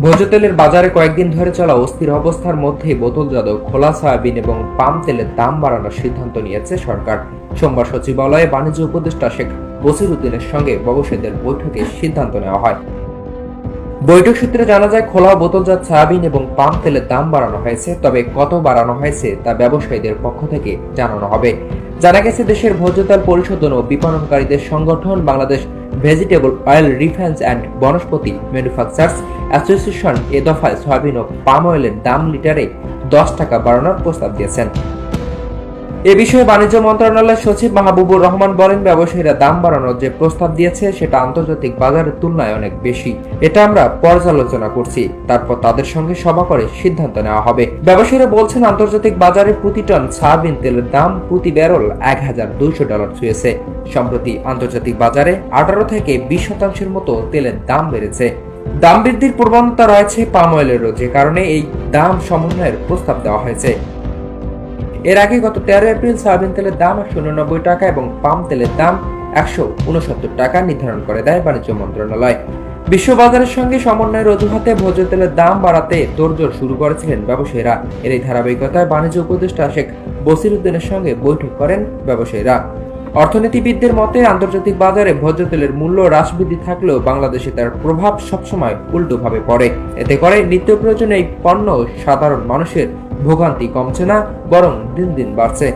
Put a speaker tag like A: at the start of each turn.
A: ভোজ্য তেলের বাজারে কয়েকদিন ধরে চলা অস্থির অবস্থার মধ্যে বোতলজাত খোলা সয়াবিন এবং পাম তেলের দাম বাড়ানোর সিদ্ধান্ত নিয়েছে সরকার। সোমবার সচিবালয়ে বাণিজ্য উপদেষ্টা শেখ বসিরউদ্দিনের সঙ্গে ব্যবসায়ীদের বৈঠকে সিদ্ধান্ত নেওয়া হয়। বৈঠক সূত্রে জানা যায়, খোলা বোতলজাত সয়াবিন এবং পাম তেলের দাম বাড়ানো হয়েছে, তবে কত বাড়ানো হয়েছে তা ব্যবসায়ীদের পক্ষ থেকে জানানো হবে। জানা গেছে, দেশের ভোজ্য তেল পরিশোধন ও বিপণনকারীদের সংগঠন Bangladesh vegetable oil refiners and vanaspati manufacturers association এ দফায় সয়াবিন ও পাম অয়েলের দাম লিটারে 10 টাকা বাড়ানোর প্রস্তাব দিয়েছেন। এ বিষয়ে বাণিজ্য মন্ত্রণালয়ের সচিব মাহবুবুর রহমান বলেন, ব্যবসায়ীরা দাম বাড়ানোর যে প্রস্তাব দিয়েছে সেটা আন্তর্জাতিক বাজারের তুলনায় অনেক বেশি। এটা আমরা পর্যালোচনা করছি, তারপর তাদের সঙ্গে সভা করে সিদ্ধান্ত নেওয়া হবে। ব্যবসায়ীরা বলছেন, আন্তর্জাতিক বাজারে প্রতি টন সয়াবিন তেলের দাম প্রতি ব্যারেল $1,200 ছুঁয়েছে। সম্প্রতি আন্তর্জাতিক বাজারে 18 থেকে 20% মতো তেলের দাম বেড়েছে। দাম বৃদ্ধির প্রবণতা রয়েছে পাম অয়েলেরও, যে কারণে এই দাম সমন্বয়ের প্রস্তাব দেওয়া হয়েছে। এর আগে গত 13 এপ্রিল সয়াবিন তেলের দাম 189 টাকা এবং পাম তেলের দাম 169 টাকা নির্ধারণ করে দেয় বাণিজ্য মন্ত্রণালয়। বিশ্ববাজারের সঙ্গে সমন্বয়ের অজুহাতে ভোজ্য তেলের দাম বাড়াতে তোড়জোড় শুরু করেছিলেন ব্যবসায়ীরা। এর এই ধারাবাহিকতায় বাণিজ্য উপদেষ্টা শেখ বসিরউদ্দিনের সঙ্গে বৈঠক করেন ব্যবসায়ীরা। অর্থনীতিবিদদের মতে, আন্তর্জাতিক বাজারে ভোজ্য তেলের মূল্য হ্রাস বৃদ্ধি থাকলেও বাংলাদেশে তার প্রভাব সবসময় উল্টোভাবে পড়ে। এতে করে নিত্য প্রয়োজনীয় এই পণ্য সাধারণ মানুষের ভোগান্তি কমছে না, বরং দিন দিন বাড়ছে।